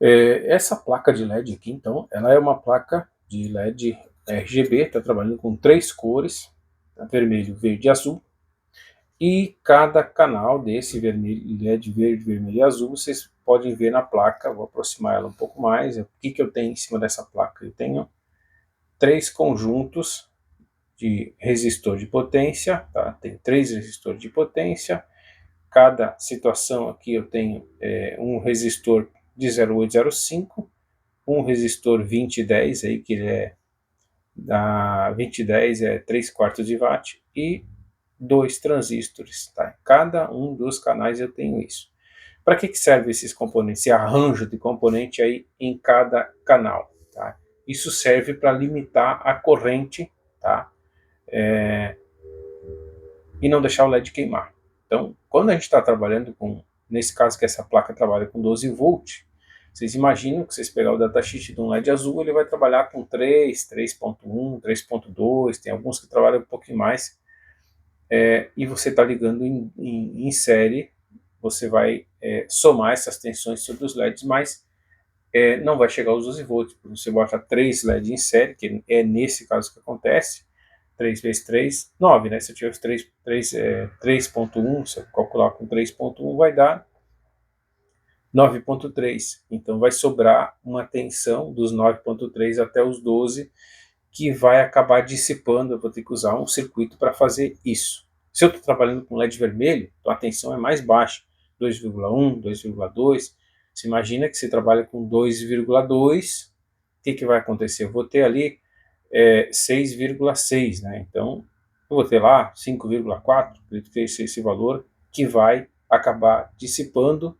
Essa placa de LED aqui, então, ela é uma placa de LED RGB, está trabalhando com 3 cores, tá? Vermelho, verde e azul, e cada canal desse vermelho, LED verde, vermelho e azul, vocês podem ver na placa. Vou aproximar ela um pouco mais. O que eu tenho em cima dessa placa? Eu tenho 3 conjuntos de resistor de potência, tá? Tem 3 resistores de potência. Cada situação aqui eu tenho um resistor de 0,805, um resistor 2010, aí, que ele é da 2010, é 3 quartos de watt, e 2 transistores. Tá? Cada um dos canais eu tenho isso. Para que serve esses componentes, esse arranjo de componente aí em cada canal? Tá? Isso serve para limitar a corrente, tá? E não deixar o LED queimar. Então, quando a gente está trabalhando com, nesse caso que essa placa trabalha com 12 volts, vocês imaginam que vocês pegar o datasheet de um LED azul, ele vai trabalhar com 3, 3.1, 3.2, tem alguns que trabalham um pouquinho mais, e você está ligando em série, você vai somar essas tensões sobre os LEDs, mas não vai chegar aos 12 volts, porque você bota 3 LEDs em série, que é nesse caso que acontece. 3 vezes 3, 9, né? Se eu tiver 3.1, se eu calcular com 3.1, vai dar 9.3. Então vai sobrar uma tensão dos 9.3 até os 12, que vai acabar dissipando. Eu vou ter que usar um circuito para fazer isso. Se eu estou trabalhando com LED vermelho, então a tensão é mais baixa, 2,1, 2,2. Você imagina que você trabalha com 2,2, o que vai acontecer? Eu vou ter ali 6,6, né? Então, eu vou ter lá 5,4, acredito que esse valor, que vai acabar dissipando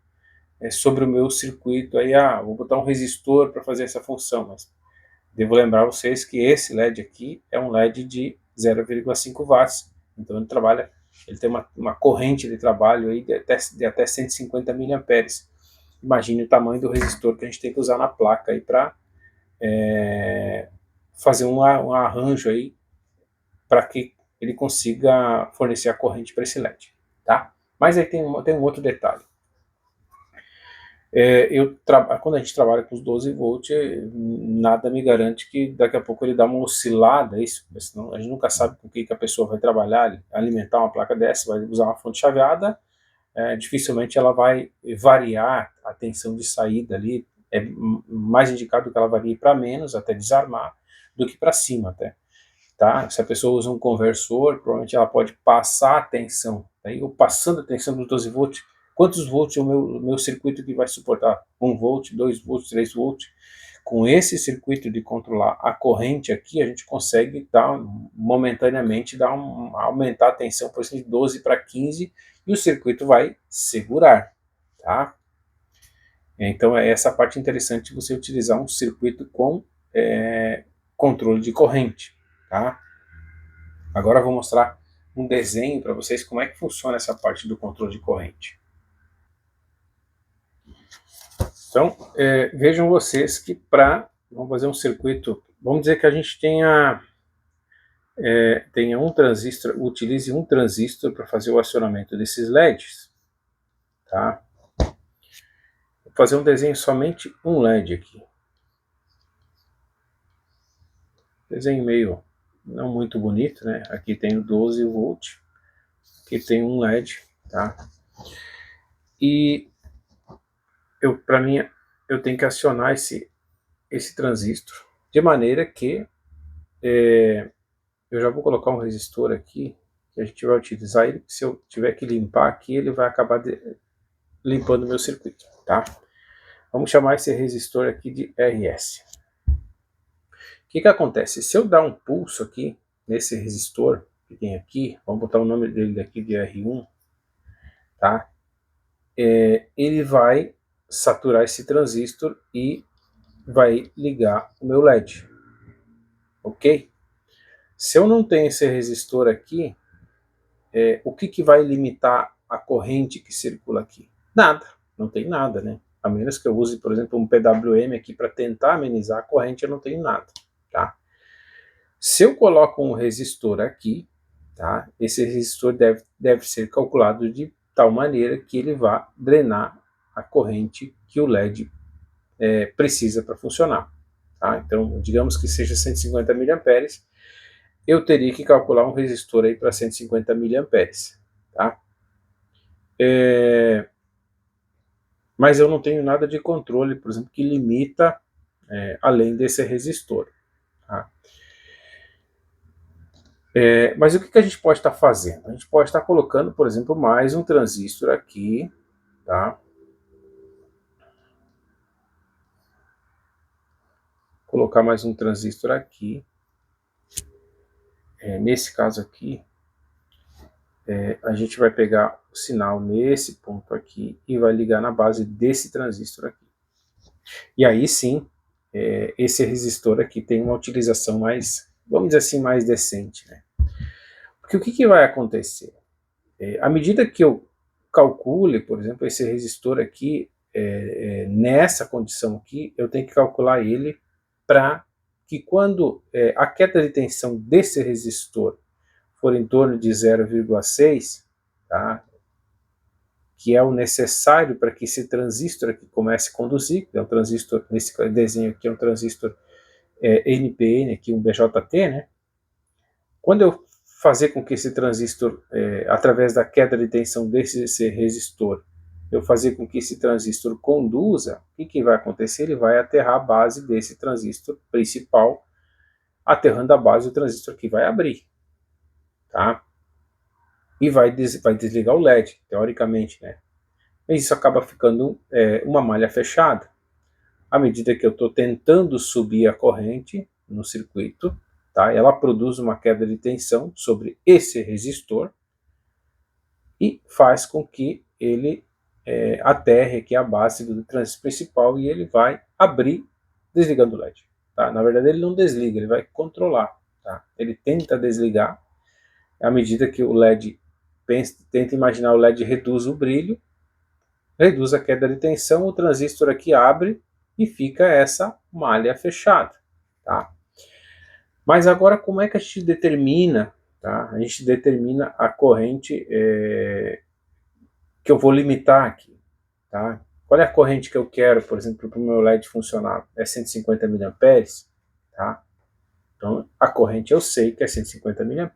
sobre o meu circuito. Aí, vou botar um resistor para fazer essa função, mas devo lembrar vocês que esse LED aqui é um LED de 0,5 watts, então ele tem uma corrente de trabalho aí de até 150 miliamperes. Imagine o tamanho do resistor que a gente tem que usar na placa aí para fazer um arranjo aí para que ele consiga fornecer a corrente para esse LED, tá? Mas aí tem um outro detalhe. Quando a gente trabalha com os 12 volts, nada me garante que daqui a pouco ele dá uma oscilada, isso, senão a gente nunca sabe com o que a pessoa vai trabalhar, alimentar uma placa dessa, vai usar uma fonte chaveada, dificilmente ela vai variar a tensão de saída ali. É mais indicado que ela varie para menos, até desarmar, do que para cima até. Tá? Se a pessoa usa um conversor, provavelmente ela pode passar a tensão. Aí eu passando a tensão dos 12 volts, quantos volts é o meu circuito que vai suportar? 1 volt, 2 volts, 3 volts. Com esse circuito de controlar a corrente aqui, a gente consegue momentaneamente aumentar a tensão, por exemplo, de 12 para 15, e o circuito vai segurar. Tá? Então é essa parte interessante de você utilizar um circuito com controle de corrente. Tá? Agora eu vou mostrar um desenho para vocês como é que funciona essa parte do controle de corrente. Então, vejam vocês que vamos fazer um circuito, vamos dizer que a gente tenha um transistor, utilize um transistor para fazer o acionamento desses LEDs. Tá? Vou fazer um desenho somente um LED aqui. Desenho meio não muito bonito, né? Aqui tem o 12 volts, aqui tem um LED, tá? E para mim eu tenho que acionar esse transistor de maneira que eu já vou colocar um resistor aqui que a gente vai utilizar ele. Se eu tiver que limpar aqui, ele vai acabar limpando o meu circuito, tá? Vamos chamar esse resistor aqui de RS. O que acontece? Se eu dar um pulso aqui nesse resistor que tem aqui, vamos botar o nome dele aqui de R1, tá? Ele vai saturar esse transistor e vai ligar o meu LED, ok? Se eu não tenho esse resistor aqui, o que vai limitar a corrente que circula aqui? Nada, não tem nada, né? A menos que eu use, por exemplo, um PWM aqui para tentar amenizar a corrente, eu não tenho nada, tá? Se eu coloco um resistor aqui, tá? Esse resistor deve ser calculado de tal maneira que ele vá drenar a corrente que o LED precisa para funcionar. Tá? Então, digamos que seja 150 miliamperes, eu teria que calcular um resistor aí para 150 miliamperes. Tá? Mas eu não tenho nada de controle, por exemplo, que limita além desse resistor. Tá? Mas o que a gente pode estar fazendo? A gente pode estar colocando, por exemplo, mais um transistor aqui, tá? Colocar mais um transistor aqui. Nesse caso aqui, a gente vai pegar o sinal nesse ponto aqui e vai ligar na base desse transistor aqui. E aí sim, esse resistor aqui tem uma utilização mais, vamos dizer assim, mais decente, né? Porque o que vai acontecer? À medida que eu calcule, por exemplo, esse resistor aqui, nessa condição aqui, eu tenho que calcular ele para que quando a queda de tensão desse resistor for em torno de 0,6, tá? Que é o necessário para que esse transistor aqui comece a conduzir, é um transistor, nesse desenho aqui é um transistor NPN, aqui um BJT, né? Quando eu fazer com que esse transistor, através da queda de tensão desse resistor, eu fazer com que esse transistor conduza, o que vai acontecer? Ele vai aterrar a base desse transistor principal, aterrando a base do transistor que vai abrir, tá? E vai desligar o LED, teoricamente, né? Mas isso acaba ficando uma malha fechada. À medida que eu estou tentando subir a corrente no circuito, tá? Ela produz uma queda de tensão sobre esse resistor e faz com que ele aterre aqui a base do transistor principal e ele vai abrir desligando o LED. Tá? Na verdade ele não desliga, ele vai controlar. Tá? Ele tenta desligar à medida que o LED, tenta imaginar o LED reduz o brilho, reduz a queda de tensão, o transistor aqui abre e fica essa malha fechada. Tá? Mas agora como é que a gente determina? Tá? A gente determina a corrente que eu vou limitar aqui. Tá? Qual é a corrente que eu quero, por exemplo, para o meu LED funcionar? É 150 mA. Tá? Então a corrente eu sei que é 150 mA.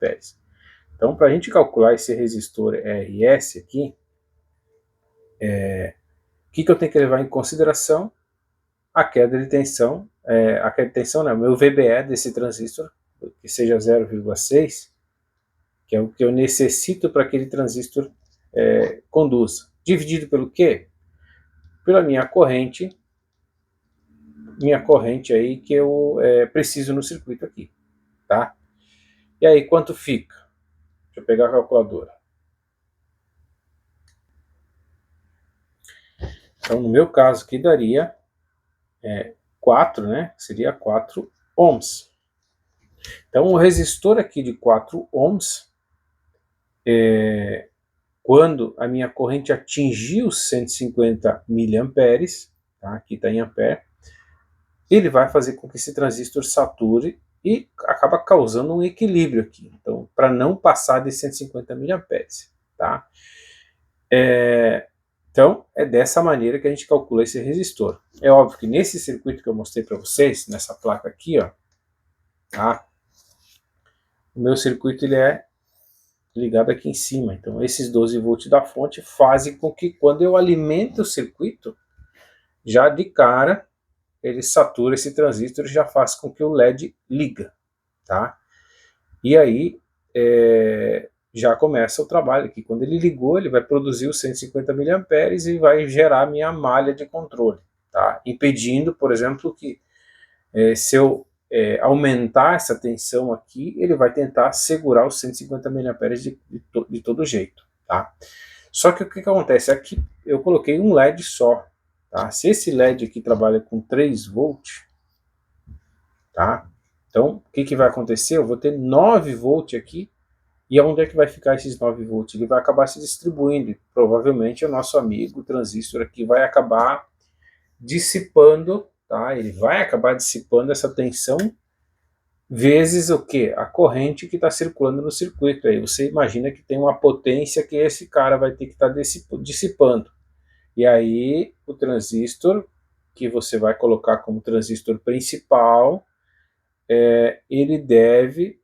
Então para a gente calcular esse resistor RS aqui, o que eu tenho que levar em consideração? A queda de tensão, a queda de tensão não, meu VBE desse transistor, que seja 0,6, que é o que eu necessito para que aquele transistor conduza. Dividido pelo quê? Pela minha corrente aí que eu preciso no circuito aqui, tá? E aí quanto fica? Deixa eu pegar a calculadora. Então no meu caso aqui daria 4, né? Seria 4 ohms. Então o resistor aqui de 4 ohms, quando a minha corrente atingir os 150 miliamperes, tá? Aqui está em ampere, ele vai fazer com que esse transistor sature e acaba causando um equilíbrio aqui. Então, para não passar de 150 miliamperes, tá? Então, é dessa maneira que a gente calcula esse resistor. É óbvio que nesse circuito que eu mostrei para vocês, nessa placa aqui, ó, tá? O meu circuito ele é ligado aqui em cima. Então, esses 12 volts da fonte fazem com que quando eu alimento o circuito, já de cara, ele satura esse transistor e já faz com que o LED liga, tá? E aí já começa o trabalho aqui. Quando ele ligou, ele vai produzir os 150 miliamperes e vai gerar a minha malha de controle, tá? Impedindo, por exemplo, que se eu aumentar essa tensão aqui, ele vai tentar segurar os 150 miliamperes de todo jeito, tá? Só que o que acontece? Aqui eu coloquei um LED só, tá? Se esse LED aqui trabalha com 3 volts, tá? Então, o que vai acontecer? Eu vou ter 9 volts aqui, e onde é que vai ficar esses 9 volts? Ele vai acabar se distribuindo, e provavelmente o nosso amigo o transistor aqui vai acabar dissipando, tá? Ele vai acabar dissipando essa tensão vezes o que? A corrente que está circulando no circuito. Aí você imagina que tem uma potência que esse cara vai ter que estar dissipando. E aí o transistor, que você vai colocar como transistor principal, ele deve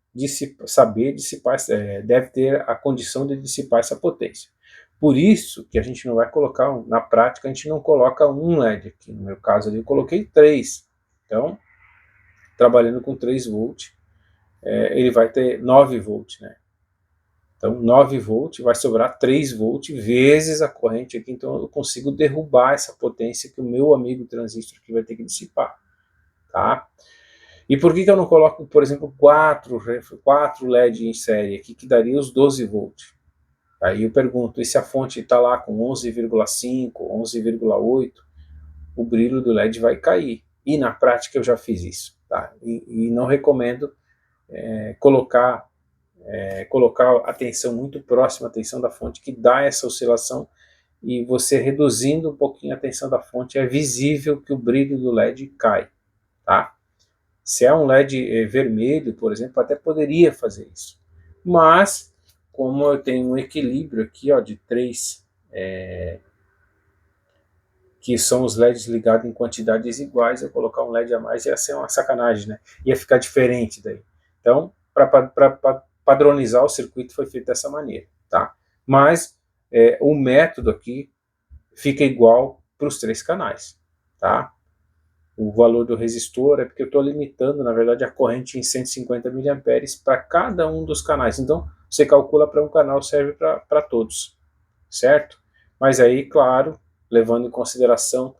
saber dissipar, deve ter a condição de dissipar essa potência. Por isso que a gente não vai colocar, na prática, a gente não coloca um LED aqui. No meu caso ali eu coloquei 3. Então, trabalhando com 3 volts, ele vai ter 9 volts, né? Então 9 volts, vai sobrar 3 volts vezes a corrente aqui, então eu consigo derrubar essa potência que o meu amigo transistor aqui vai ter que dissipar, tá? E por que eu não coloco, por exemplo, 4 LED em série aqui, que daria os 12 volts? Aí eu pergunto, e se a fonte está lá com 11,5, 11,8, o brilho do LED vai cair. E na prática eu já fiz isso, tá? E não recomendo colocar a tensão muito próxima à tensão da fonte, que dá essa oscilação, e você reduzindo um pouquinho a tensão da fonte, é visível que o brilho do LED cai, tá? Se é um LED vermelho, por exemplo, até poderia fazer isso. Mas, como eu tenho um equilíbrio aqui, ó, de 3, que são os LEDs ligados em quantidades iguais, eu colocar um LED a mais ia ser uma sacanagem, né? Ia ficar diferente daí. Então, para padronizar o circuito foi feito dessa maneira, tá? Mas o método aqui fica igual para os 3 canais, tá? O valor do resistor é porque eu estou limitando, na verdade, a corrente em 150 mA para cada um dos canais. Então, você calcula para um canal, serve para todos, certo? Mas aí, claro, levando em consideração,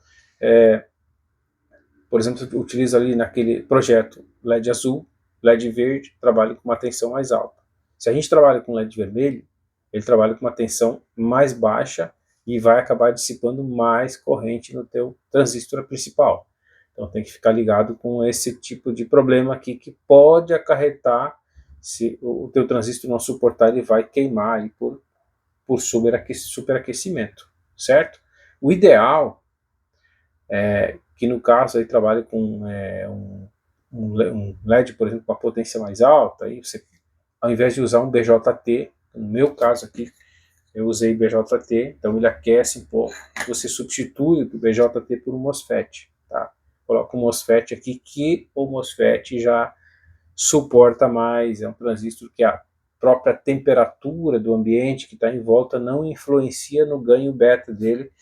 por exemplo, eu utilizo ali naquele projeto LED azul, LED verde, trabalho com uma tensão mais alta. Se a gente trabalha com LED vermelho, ele trabalha com uma tensão mais baixa e vai acabar dissipando mais corrente no teu transistor principal. Então tem que ficar ligado com esse tipo de problema aqui, que pode acarretar, se o teu transistor não suportar, ele vai queimar aí por superaquecimento, certo? O ideal é que, no caso, aí trabalhe com um LED, por exemplo, com a potência mais alta, aí você, ao invés de usar um BJT, no meu caso aqui, eu usei BJT, então ele aquece um pouco, você substitui o BJT por um MOSFET, tá? Coloca um MOSFET aqui, que o MOSFET já suporta mais, é um transistor que a própria temperatura do ambiente que está em volta não influencia no ganho beta dele,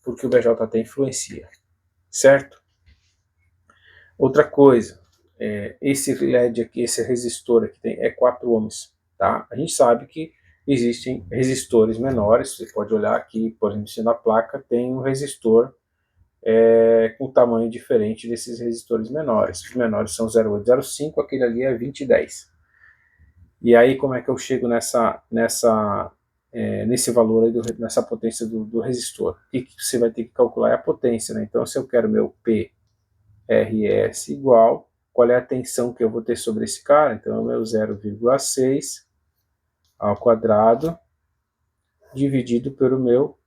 porque o BJT influencia, certo? Outra coisa, esse LED aqui, esse resistor aqui é 4 ohms, tá? A gente sabe que existem resistores menores, você pode olhar aqui, por exemplo, se na placa tem um resistor com tamanho diferente desses resistores menores. Os menores são 0,805, aquele ali é 2010. E aí como é que eu chego nesse valor aí, nessa potência do resistor? O que você vai ter que calcular é a potência, né? Então se eu quero meu PRS igual, qual é a tensão que eu vou ter sobre esse cara? Então é o meu 0,6 ao quadrado dividido pelo meu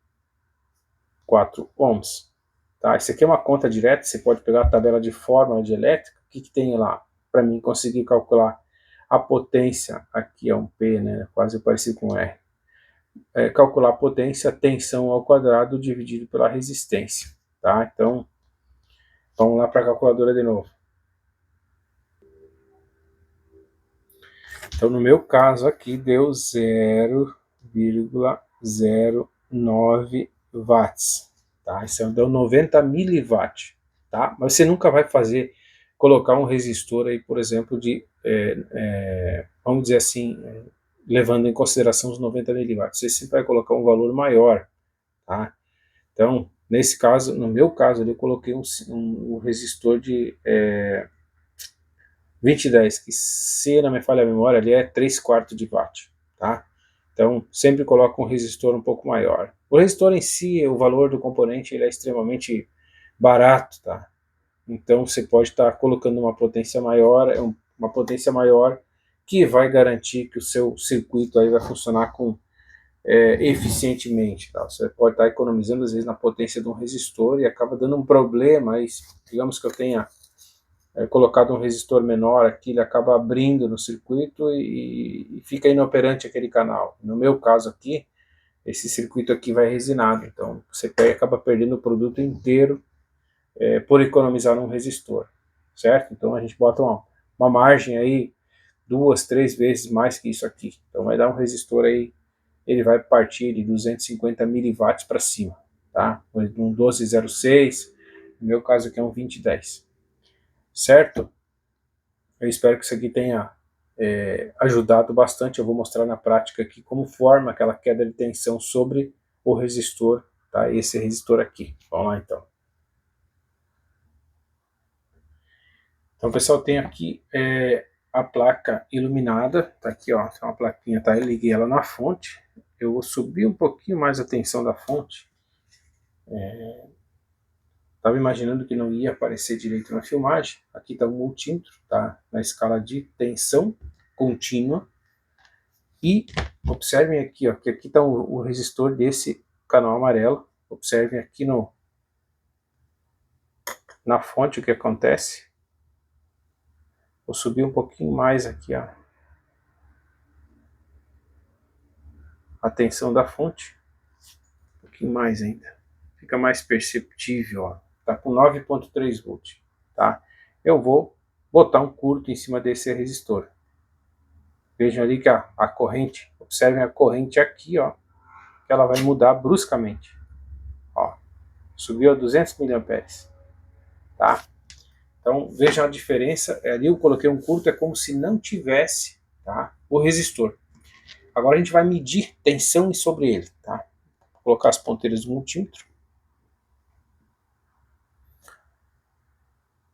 4 ohms. Tá? Isso aqui é uma conta direta, você pode pegar a tabela de fórmula de elétrica, o que tem lá? Para mim conseguir calcular a potência, aqui é um P, né, quase parecido com R. Calcular a potência, tensão ao quadrado dividido pela resistência. Tá? Então, vamos lá para a calculadora de novo. Então, no meu caso aqui, deu 0,09 watts. Tá? Isso deu 90 miliwatt. Tá? Mas você nunca vai colocar um resistor aí, por exemplo, vamos dizer assim, levando em consideração os 90 miliwatts. Você sempre vai colocar um valor maior. Tá? Então, nesse caso, no meu caso, eu coloquei um resistor de 2010, que, se não me falha a memória, ali é 3/4 de watt, tá? Então, sempre coloca um resistor um pouco maior. O resistor em si, o valor do componente, ele é extremamente barato, tá? Então, você pode estar colocando uma potência maior, uma potência maior que vai garantir que o seu circuito aí vai funcionar eficientemente, tá? Você pode estar economizando, às vezes, na potência de um resistor e acaba dando um problema aí, digamos que eu tenha colocado um resistor menor aqui, ele acaba abrindo no circuito e fica inoperante aquele canal. No meu caso aqui, esse circuito aqui vai resinado, então você acaba perdendo o produto inteiro por economizar um resistor, certo? Então a gente bota uma margem aí 2, 3 vezes mais que isso aqui. Então vai dar um resistor aí, ele vai partir de 250 miliwatts para cima, tá? Um 1206, no meu caso aqui é um 2010, certo? Eu espero que isso aqui tenha ajudado bastante. Eu vou mostrar na prática aqui como forma aquela queda de tensão sobre o resistor, tá? Esse resistor aqui. Vamos lá então. Então, pessoal, tem aqui a placa iluminada, tá aqui, ó, tem uma plaquinha, tá? Eu liguei ela na fonte. Eu vou subir um pouquinho mais a tensão da fonte. Estava imaginando que não ia aparecer direito na filmagem. Aqui está o multímetro, tá? Na escala de tensão contínua. E observem aqui, ó, que aqui está o resistor desse canal amarelo. Observem aqui na fonte o que acontece. Vou subir um pouquinho mais aqui, ó, a tensão da fonte. Um pouquinho mais ainda. Fica mais perceptível, ó. Tá com 9.3 volts, tá? Eu vou botar um curto em cima desse resistor. Vejam ali que a corrente, observem a corrente aqui, ó, que ela vai mudar bruscamente. Ó, subiu a 200 miliamperes, tá? Então vejam a diferença. Ali eu coloquei um curto, é como se não tivesse, tá, o resistor. Agora a gente vai medir tensão sobre ele, tá? Vou colocar as ponteiras do multímetro.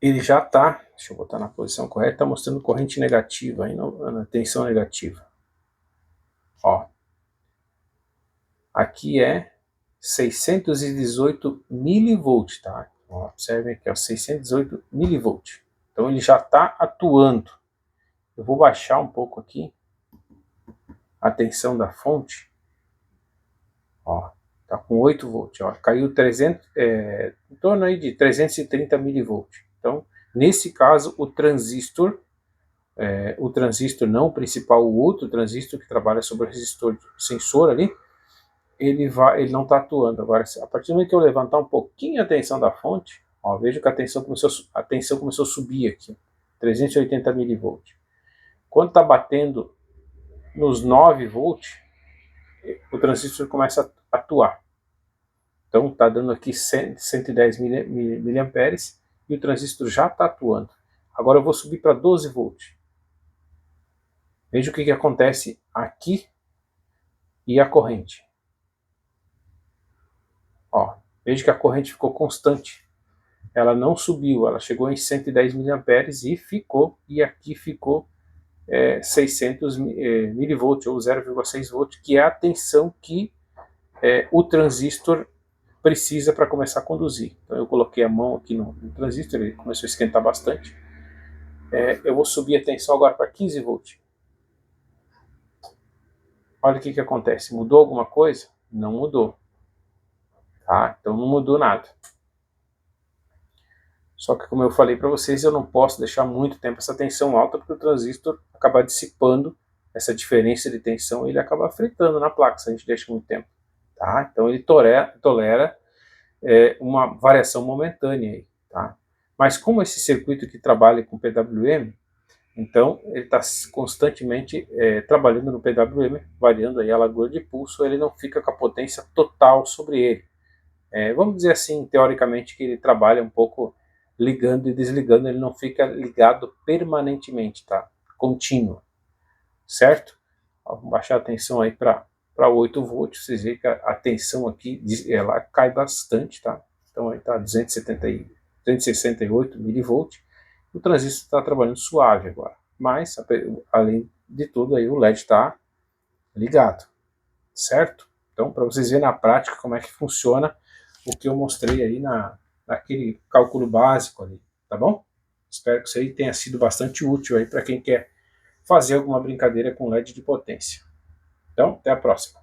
Ele já está, deixa eu botar na posição correta, está mostrando corrente negativa, aí na tensão negativa. Ó, aqui é 618 milivolts, tá? Ó, observem aqui, ó, 618 milivolts. Então ele já está atuando. Eu vou baixar um pouco aqui a tensão da fonte. Ó, tá com 8 volts, ó, caiu 300, em torno aí de 330 milivolts. Então, nesse caso, o transistor não o principal, o outro transistor que trabalha sobre o resistor sensor ali, ele não está atuando. Agora, a partir do momento que eu levantar um pouquinho a tensão da fonte, ó, veja que a tensão começou a subir aqui, 380 milivolts. Quando está batendo nos 9 volts, o transistor começa a atuar. Então está dando aqui 110 miliamperes e o transistor já está atuando. Agora eu vou subir para 12 volts. Veja o que acontece aqui e a corrente. Ó, veja que a corrente ficou constante. Ela não subiu, ela chegou em 110 miliamperes e ficou, e aqui ficou 600 milivolts ou 0,6 volts, que é a tensão que o transistor precisa para começar a conduzir. Então eu coloquei a mão aqui no transistor, ele começou a esquentar bastante. Eu vou subir a tensão agora para 15 volts. Olha o que acontece. Mudou alguma coisa? Não mudou. Tá? Então não mudou nada. Só que, como eu falei para vocês, eu não posso deixar muito tempo essa tensão alta, porque o transistor acaba dissipando essa diferença de tensão e ele acaba fritando na placa se a gente deixa muito tempo. Tá? Então ele tolera uma variação momentânea aí, tá? Mas como esse circuito que trabalha com PWM, então ele está constantemente trabalhando no PWM, variando aí a largura de pulso, ele não fica com a potência total sobre ele. Vamos dizer assim, teoricamente, que ele trabalha um pouco ligando e desligando, ele não fica ligado permanentemente, tá? Contínuo, certo? Vamos baixar a tensão aí para 8 volts, vocês veem que a tensão aqui ela cai bastante, tá? Então aí está 268 milivolts. O transistor está trabalhando suave agora, mas além de tudo aí o LED está ligado, certo? Então para vocês verem na prática como é que funciona o que eu mostrei aí naquele cálculo básico ali, tá bom? Espero que isso aí tenha sido bastante útil aí para quem quer fazer alguma brincadeira com LED de potência. Então, até a próxima.